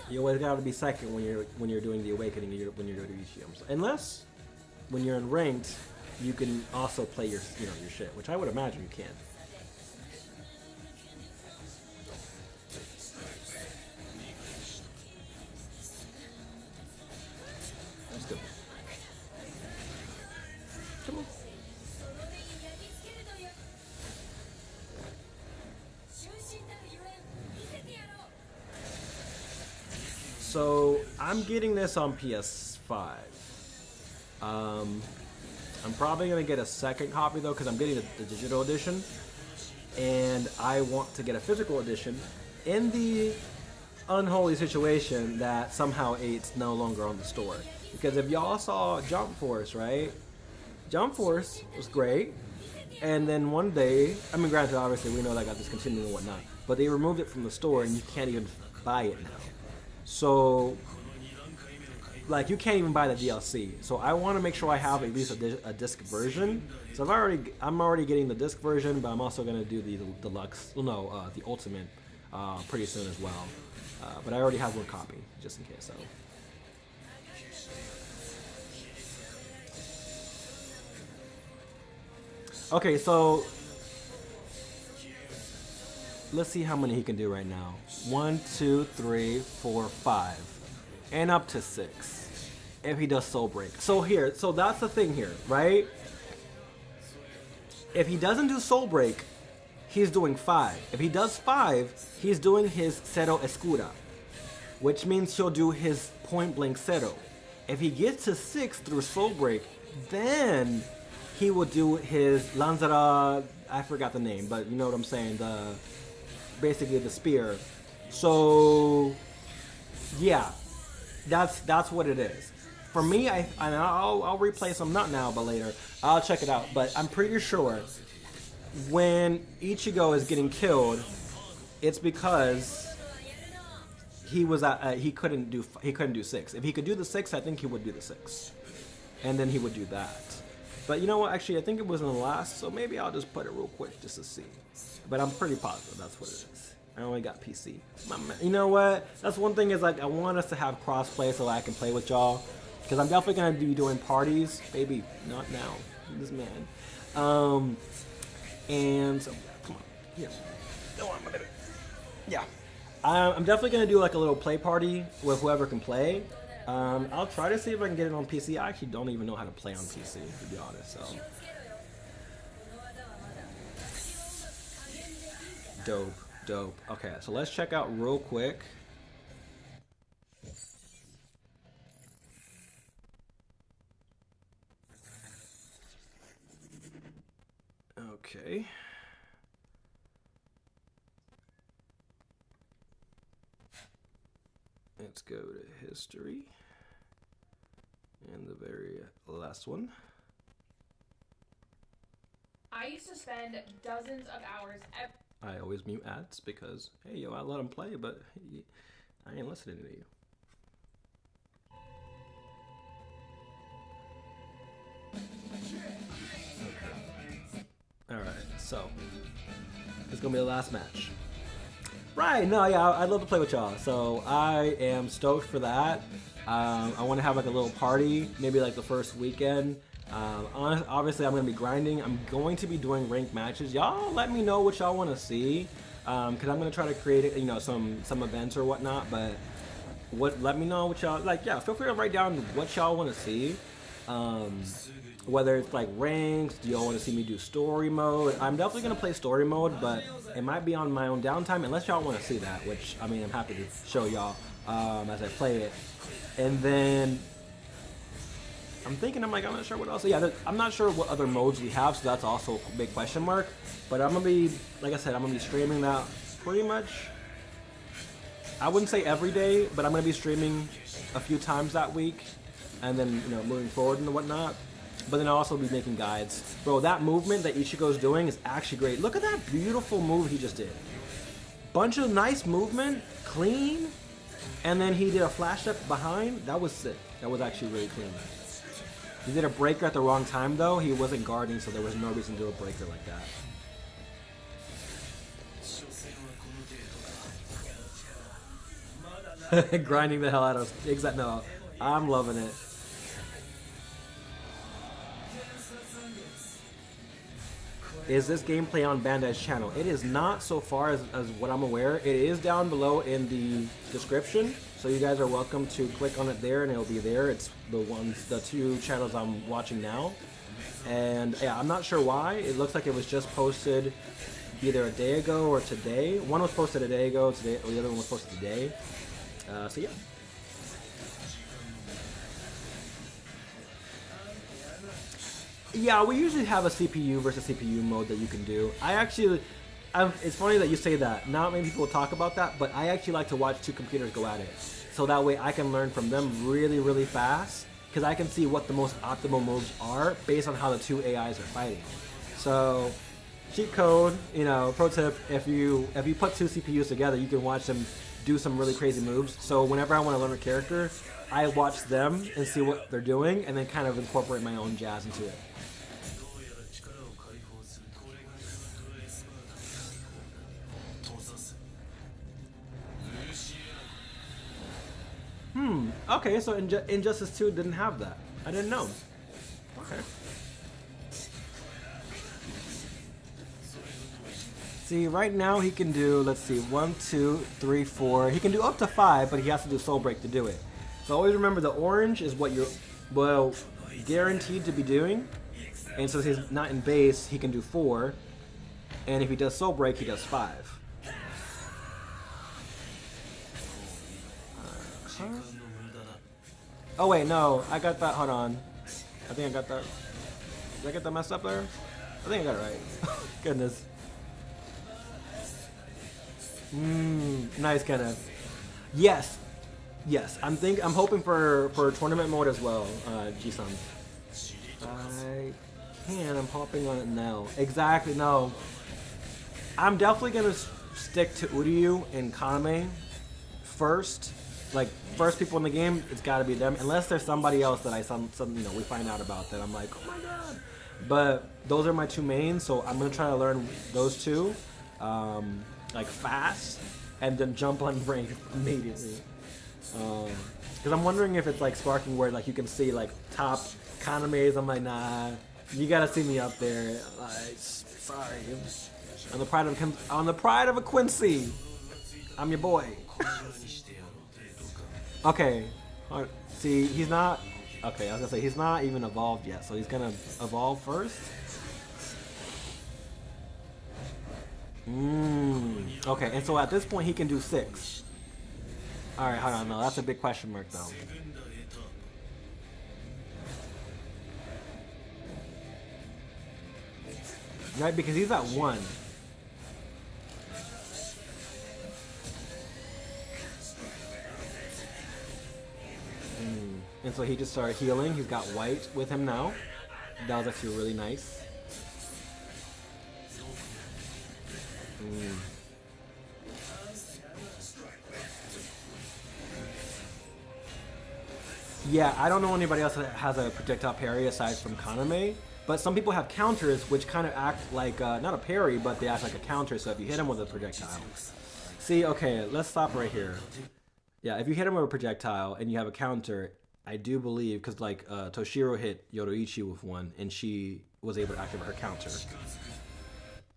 You always gotta be second when you're doing the awakening, when you're doing Ishiums. Unless when you're in ranked, you can also play your shit, which I would imagine you can. So I'm getting this on PS5. I'm probably gonna get a second copy though, because I'm getting the digital edition, and I want to get a physical edition in the unholy situation that somehow 8's no longer on the store. Because if y'all saw Jump Force, right? Jump Force was great, and then one day, I mean, granted, obviously we know that got discontinued and whatnot, but they removed it from the store and you can't even buy it now. So, like, you can't even buy the DLC. So I want to make sure I have at least a disc version. So I'm already getting the disc version, but I'm also gonna do the deluxe. Well, no, the ultimate pretty soon as well. But I already have one copy just in case. So. Okay, so let's see how many he can do right now. 1, 2, 3, 4, 5, and up to 6 if he does Soul Break. So that's the thing here, right? If he doesn't do Soul Break, he's doing 5. If he does 5, he's doing his Cero Escura, which means he'll do his Point Blank Cero. If he gets to 6 through Soul Break, then he will do his Lanzara, I forgot the name, but you know what I'm saying, basically the spear. So yeah, that's what it is. For me, I'll replay some, not now, but later. I'll check it out, but I'm pretty sure when Ichigo is getting killed, it's because he couldn't do 6. If he could do the 6, I think he would do the 6, and then he would do that. But you know what? Actually, I think it was in the last, so maybe I'll just put it real quick just to see. But I'm pretty positive that's what it is. I only got PC. You know what? That's one thing is, like, I want us to have crossplay so I can play with y'all. Because I'm definitely going to be doing parties. Baby, not now. This man. And, so, come on. Here. Go on, my baby. Yeah. I'm definitely going to do, like, a little play party with whoever can play. I'll try to see if I can get it on PC. I actually don't even know how to play on PC, to be honest, so. Dope. Okay, so let's check out real quick. Okay. Let's go to history. And the very last one. I used to spend dozens of hours I always mute ads because, hey, yo, I let them play, but I ain't listening to you. Okay. Alright, so it's gonna be the last match. Right, no, yeah, I'd love to play with y'all, so I am stoked for that. I want to have like a little party, maybe like the first weekend. Obviously, I'm going to be grinding. I'm going to be doing ranked matches. Y'all let me know what y'all want to see, because I'm going to try to create, you know, some events or whatnot. But let me know what y'all like. Yeah, feel free to write down what y'all want to see. Whether it's like ranks, do y'all want to see me do story mode? I'm definitely going to play story mode, but it might be on my own downtime, unless y'all want to see that, which, I mean, I'm happy to show y'all as I play it. And then I'm not sure what else. Yeah, I'm not sure what other modes we have, so that's also a big question mark. But I'm going to be, like I said, I'm going to be streaming that pretty much, I wouldn't say every day, but I'm going to be streaming a few times that week. And then, you know, moving forward and whatnot. But then I'll also be making guides. Bro, that movement that Ichigo's doing is actually great. Look at that beautiful move he just did. Bunch of nice movement, clean. And then he did a flash step behind. That was sick. That was actually really clean. He did a breaker at the wrong time, though. He wasn't guarding, so there was no reason to do a breaker like that. Grinding the hell out of exactly. No, I'm loving it. Is this gameplay on Bandai's channel? It is not, so far as what I'm aware. It is down below in the description, so you guys are welcome to click on it there and it'll be there. It's the two channels I'm watching now. And yeah, I'm not sure why. It looks like it was just posted either a day ago or today. One was posted a day ago, the other one was posted today. So yeah. Yeah, we usually have a CPU versus CPU mode that you can do. It's funny that you say that. Not many people talk about that, but I actually like to watch two computers go at it. So that way I can learn from them really, really fast, because I can see what the most optimal moves are based on how the two AIs are fighting. So, cheat code, pro tip, if you put two CPUs together, you can watch them do some really crazy moves. So whenever I want to learn a character, I watch them and see what they're doing, and then kind of incorporate my own jazz into it. Okay, so Injustice 2 didn't have that. I didn't know. Okay. See, right now he can do, let's see, 1, 2, 3, 4. He can do up to 5, but he has to do Soul Break to do it. So always remember the orange is what you're, guaranteed to be doing. And so he's not in base, he can do 4. And if he does Soul Break, he does 5. Oh wait, no, I got that, hold on. I think I got that. Did I get that messed up there? I think I got it right. Goodness. Nice, Kenneth. Yes. Yes, I'm hoping for tournament mode as well, G-Sun. I'm hopping on it now. Exactly, no. I'm definitely gonna stick to Uryu and Kaname first. Like, first people in the game, it's gotta be them. Unless there's somebody else that we find out about that I'm like, oh my god. But those are my two mains, so I'm gonna try to learn those two, like fast, and then jump on Brave immediately. Because I'm wondering if it's like sparking where like you can see like top Kaname's. I'm like, nah, you gotta see me up there. Like, sorry, on the pride of a Quincy, I'm your boy. Okay, see, he's not. Okay, I was gonna say he's not even evolved yet, so he's gonna evolve first. Okay, and so at this point he can do 6. Alright, hold on, no, that's a big question mark though. Right, because he's at 1. And so he just started healing. He's got white with him now. That was actually really nice. Yeah, I don't know anybody else that has a projectile parry aside from Kaname, but some people have counters which kind of act like, not a parry, but they act like a counter, so if you hit him with a projectile. See, okay, let's stop right here. Yeah, if you hit him with a projectile and you have a counter, I do believe, because like Toshiro hit Yoruichi with one, and she was able to activate her counter.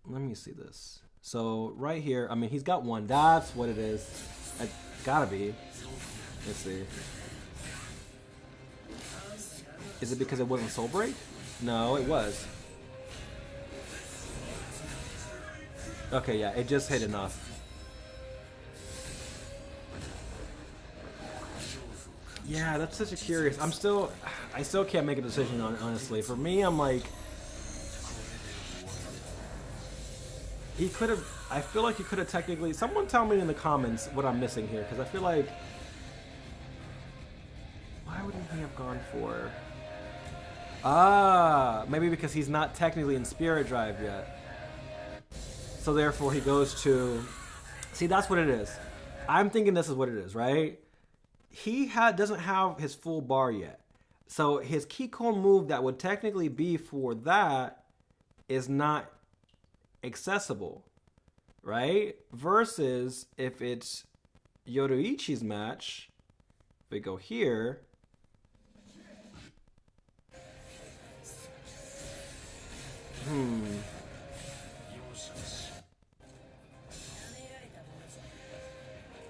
Let me see this. So right here, I mean, he's got 1. That's what it is. It gotta be. Let's see. Is it because it wasn't Soul Break? No, it was. Okay, yeah, it just hit enough. Yeah, that's such a curious. I still can't make a decision on it, honestly. For me, I'm like, he could have. I feel like he could have technically. Someone tell me in the comments what I'm missing here, because I feel like, why wouldn't he have gone for? Maybe because he's not technically in Spirit Drive yet. So therefore, he goes to. See, that's what it is. I'm thinking this is what it is, right? He doesn't have his full bar yet. So his Keycone move that would technically be for that is not accessible, right? Versus if it's Yoruichi's match, if we go here,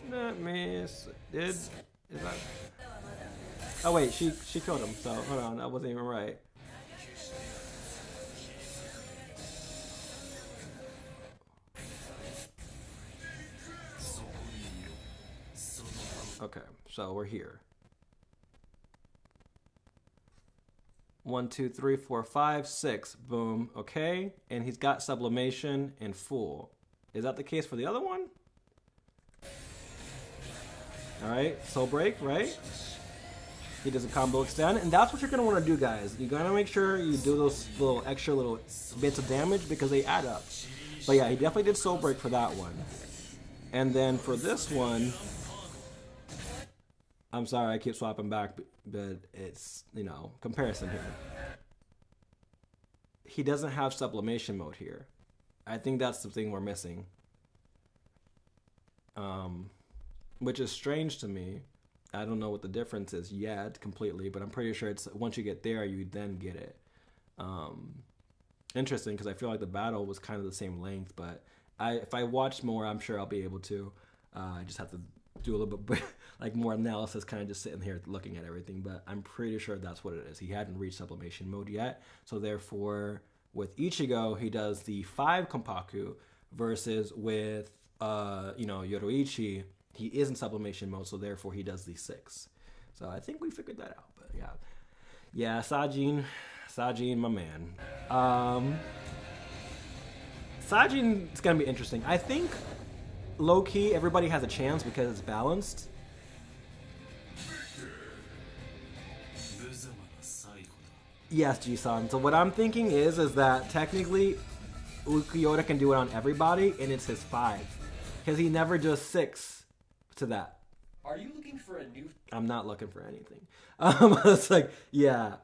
Let me see. Is that? Oh wait, she killed him. So hold on, that wasn't even right. Okay, so we're here. 1, 2, 3, 4, 5, 6. Boom. Okay. And he's got sublimation in full. Is that the case for the other one? All right. Soul break, right? He does a combo extend, and that's what you're going to want to do, guys. You're going to make sure you do those little extra little bits of damage because they add up. But yeah, he definitely did soul break for that one. And then for this one, I'm sorry, I keep swapping back, but it's, you know, comparison here. He doesn't have sublimation mode here. I think that's the thing we're missing. Which is strange to me. I don't know what the difference is yet completely, but I'm pretty sure it's once you get there, you then get it. Interesting, because I feel like the battle was kind of the same length, but if I watch more, I'm sure I'll be able to. I just have to do a little bit like more analysis, kind of just sitting here looking at everything, but I'm pretty sure that's what it is. He hadn't reached sublimation mode yet, so therefore with Ichigo, he does the 5 Kompaku versus with Yoroichi, he is in sublimation mode, so therefore he does the 6. So I think we figured that out, but yeah, Sajin, my man. Sajin is gonna be interesting. I think low key everybody has a chance because it's balanced. Yes, G-san. So what I'm thinking is that technically Ukiyoda can do it on everybody, and it's his 5, because he never does 6 to that. Are you looking for a new? I'm not looking for anything. It's like, yeah,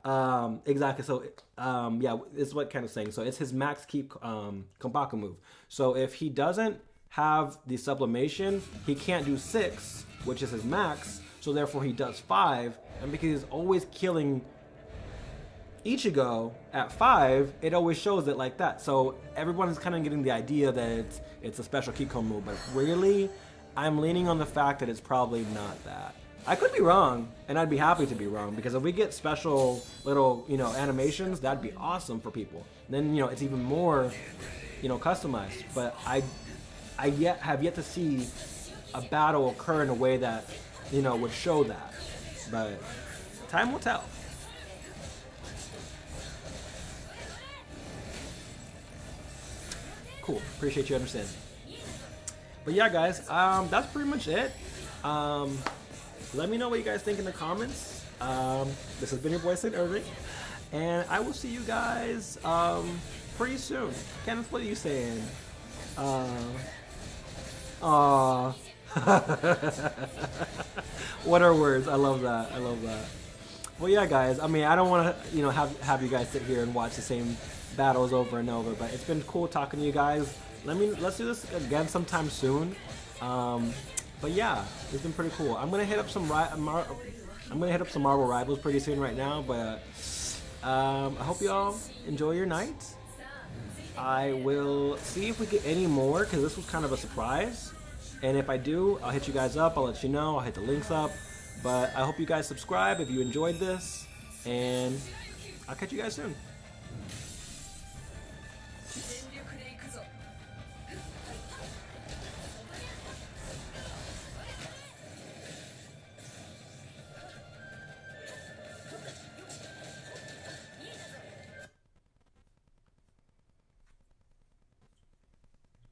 exactly. So, yeah, it's what kind of saying. So it's his max keep Kompaku move. So if he doesn't have the sublimation, he can't do 6, which is his max. So therefore he does 5, and because he's always killing Ichigo at 5, it always shows it like that. So everyone is kind of getting the idea that it's a special Kiko move, but really, I'm leaning on the fact that it's probably not that. I could be wrong, and I'd be happy to be wrong, because if we get special little, animations, that'd be awesome for people. Then, it's even more, customized. But I have yet to see a battle occur in a way that, would show that. But time will tell. Cool. Appreciate you understanding. But yeah, guys, that's pretty much it. Let me know what you guys think in the comments. This has been your boy, Irving, and I will see you guys pretty soon. Kenneth, what are you saying? What are words? I love that. I love that. Well, yeah, guys. I mean, I don't want to, have you guys sit here and watch the same battles over and over, but it's been cool talking to you guys. Let's do this again sometime soon. But yeah, it's been pretty cool. I'm gonna hit up some Marvel Rivals pretty soon right now. But I hope y'all enjoy your night. I will see if we get any more, because this was kind of a surprise. And if I do, I'll hit you guys up. I'll let you know. I'll hit the links up. But I hope you guys subscribe if you enjoyed this, and I'll catch you guys soon.